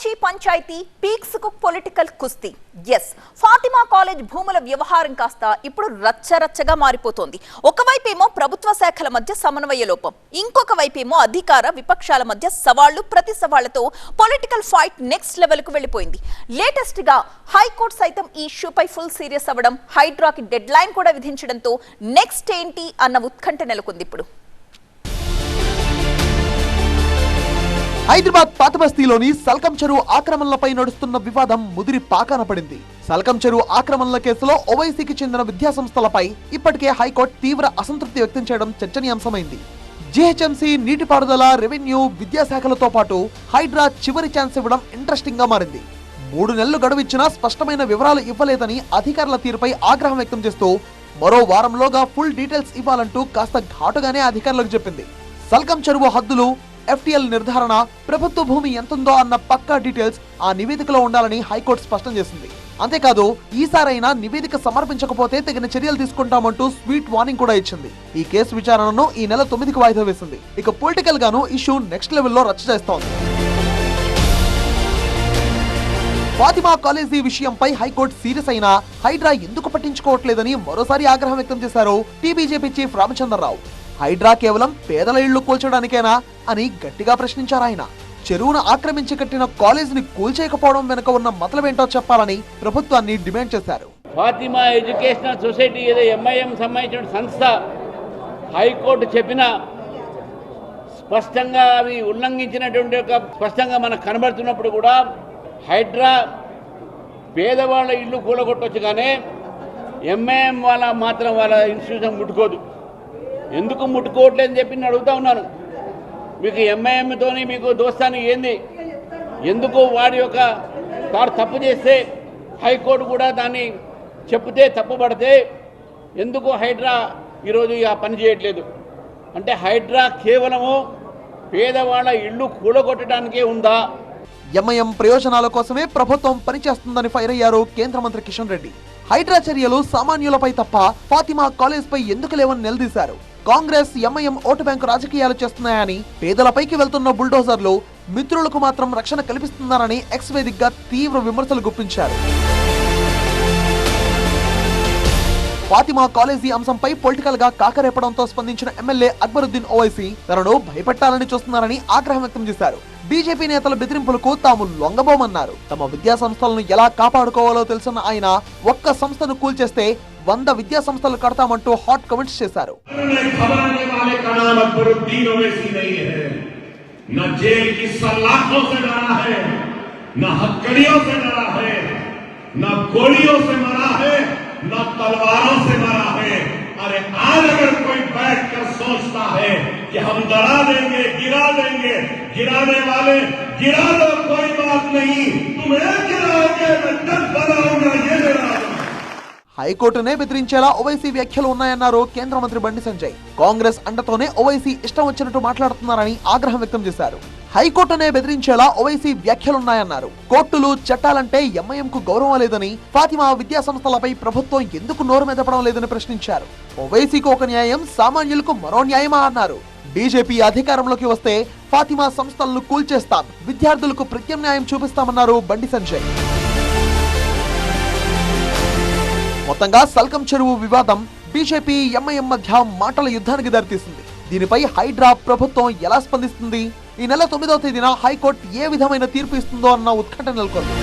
నుంచి పంచాయతీ పీక్స్ కు పొలిటికల్ కుస్తీ. ఎస్, ఫాతిమా కాలేజ్ భూముల వ్యవహారం కాస్త ఇప్పుడు రచ్చరచ్చగా మారిపోతోంది. ఒకవైపేమో ప్రభుత్వ శాఖల మధ్య సమన్వయ లోపం, ఇంకొక వైపేమో అధికార విపక్షాల మధ్య సవాళ్లు ప్రతి సవాళ్లతో పొలిటికల్ ఫైట్ నెక్స్ట్ లెవెల్ కు వెళ్లిపోయింది. లేటెస్ట్ గా హైకోర్టు సైతం ఈ ఇష్యూపై ఫుల్ సీరియస్ అవ్వడం, హైడ్రాకి డెడ్ లైన్ కూడా విధించడంతో నెక్స్ట్ ఏంటి అన్న ఉత్కంఠ నెలకొంది. ఇప్పుడు హైదరాబాద్ పాతబస్తీలోని సల్కం చెరువు ఆక్రమణలపై నడుస్తున్న వివాదం ముదిరి పాకాన పడింది. సల్కం చెరువు ఆక్రమణల కేసులో ఓవైసీకి చెందిన విద్యాసంస్థలపై ఇప్పటికే హైకోర్టు తీవ్ర అసంతృప్తి వ్యక్తం చేయడం చర్చనీయాంశమైంది. జీహెచ్ఎంసీ, నీటిపారుదల, రెవెన్యూ, విద్యాశాఖలతో పాటు హైడ్రా చివరి ఛాన్స్ ఇవ్వడం ఇంట్రెస్టింగ్ గా మారింది. 3 నెలలు గడువిచ్చినా స్పష్టమైన వివరాలు ఇవ్వలేదని అధికారుల తీరుపై ఆగ్రహం వ్యక్తం చేస్తూ మరో వారంలోగా ఫుల్ డీటెయిల్స్ ఇవ్వాలంటూ కాస్త ఘాటుగానే అధికారులకు చెప్పింది. సల్కం చెరువు హద్దులు, ఎఫ్టీఎల్ నిర్ధారణ, ప్రభుత్వ భూమి ఎంతుందో అన్న పక్కా డీటెయిల్స్ ఆ నివేదికలో ఉండాలని హైకోర్టు స్పష్టం చేసింది. అంతేకాదు, ఈసారైనా నివేదిక సమర్పించకపోతే తగిన చర్యలు తీసుకుంటామంటూ స్వీట్ వార్నింగ్ కూడా ఇచ్చింది. ఈ కేసు విచారణను ఈ నెల 9కి వాయిదా వేసింది. ఇక పొలిటికల్ గాను ఇష్యూ నెక్స్ట్ లెవెల్లో రచ్చ చేస్తోంది. ఫాతిమా కాలేజీ విషయంపై హైకోర్టు సీరియస్ అయినా హైడ్రా ఎందుకు పట్టించుకోవట్లేదని మరోసారి ఆగ్రహం వ్యక్తం చేశారు టీబీజేపీ చీఫ్ రామచంద్రరావు. హైడ్రా కేవలం పేదల ఇళ్లు కూల్చడానికేనా అని గట్టిగా ప్రశ్నించారు ఆయన. చెరువును ఆక్రమించి కట్టిన కాలేజీని కూల్చేయకపోవడం వెనుక ఉన్న మతలబేంటో చెప్పాలని ప్రభుత్వాన్ని డిమాండ్ చేశారు. ఫాతిమా ఎడ్యుకేషనల్ సొసైటీ ఏదో ఎంఐఎం సంబంధించిన సంస్థ హైకోర్టు చెప్పిన స్పష్టంగా అవి ఉల్లంఘించినటువంటి ఒక స్పష్టంగా మనకు కనబడుతున్నప్పుడు కూడా హైడ్రా పేదవాళ్ళ ఇల్లు కూలగొట్టవచ్చు, కానీ ఎంఐఎం వాళ్ళ మాత్రం వాళ్ళ ఇన్స్టిట్యూషన్ ముట్టుకోదు. ఎందుకు ముట్టుకోవట్లేదని చెప్పి నేను అడుగుతా ఉన్నాను. మీకు ఎంఐఎంతోని మీకు దోస్తాన్ని ఏంది? ఎందుకు వాడి యొక్క తాను తప్పు చేస్తే హైకోర్టు కూడా దాన్ని చెప్తే తప్పు పడితే ఎందుకు హైడ్రా ఈరోజు ఆ పని చేయట్లేదు? అంటే హైడ్రా కేవలము పేదవాళ్ళ ఇళ్ళు కూలగొట్టడానికే ఉందా? ఎంఐఎం ప్రయోజనాల కోసమే ప్రభుత్వం పనిచేస్తుందని ఫైర్ అయ్యారు కేంద్ర మంత్రి కిషన్ రెడ్డి. హైడ్రా చర్యలు సామాన్యులపై తప్ప ఫాతిమా కాలేజ్ పై ఎందుకు లేవని నిలదీశారు. కాంగ్రెస్, ఎంఐఎం ఓటు బ్యాంకు రాజకీయాలు చేస్తున్నాయని, పేదలపైకి వెళ్తున్న బుల్డోజర్లు మిత్రులకు మాత్రం రక్షణ కల్పిస్తున్నారని ఎక్స్ వేదికగా తీవ్ర విమర్శలు గుప్పించారు. ఫాతిమా కాలేజీ అంశంపై పొలిటికల్ గా కాకరేపడంతో స్పందించిన ఎమ్మెల్యే అక్బరుద్దీన్ ఓవైసీ తనను భయపెట్టాలని చూస్తున్నారని ఆగ్రహం వ్యక్తం చేశారు. బీజేపీ నేతల బెదిరింపులకు తాము లొంగబోమన్నారు. తమ విద్యా సంస్థలను ఎలా కాపాడుకోవాలో తెలుసున్న ఆయన ఒక్క సంస్థను కూల్చేస్తే 100 విద్యా సంస్థలు కడతామంటూ హాట్ కమెంట్స్ చేశారు. न तलवारों से मरा है। अरे आज अगर कोई बैठकर सोचता है कि हम डरा देंगे, गिराने वाले गिरा दो, कोई बात नहीं, तुम्हें गिराओगे, मैं 10 बनाऊंगा, ये मेरा। హైకోర్టునే బెదిరించేలా ఓవైసీ వ్యాఖ్యలు ఉన్నాయన్నారు కేంద్ర మంత్రి బండి సంజయ్. కాంగ్రెస్ అండతోనే ఓవైసీ ఇష్టం వచ్చినట్టు మాట్లాడుతున్నారని ఆగ్రహం వ్యక్తం చేశారు. హైకోర్టునే బెదిరించేలా ఓవైసీ వ్యాఖ్యలున్నాయన్నారు. కోర్టులు, చట్టాలంటే ఎంఐఎం కు గౌరవం లేదని, ఫాతిమా విద్యా సంస్థలపై ప్రభుత్వం ఎందుకు నోరు మెదపడం లేదని ప్రశ్నించారు. ఓవైసీకి ఒక న్యాయం, సామాన్యులకు మరో న్యాయమా అన్నారు. బీజేపీ అధికారంలోకి వస్తే ఫాతిమా సంస్థలను కూల్చేస్తాం, విద్యార్థులకు ప్రత్యామ్నాయం చూపిస్తామన్నారు బండి సంజయ్. మొత్తంగా సల్కం చెరువు వివాదం బీజేపీ, ఎంఐఎం మధ్య మాటల యుద్ధానికి దారితీసింది. దీనిపై హైడ్రా ప్రభుత్వం ఎలా స్పందిస్తుంది? ఈ నెల 9వ తేదీన హైకోర్టు ఏ విధమైన తీర్పు ఇస్తుందో అన్న ఉత్కంఠ నెలకొంది.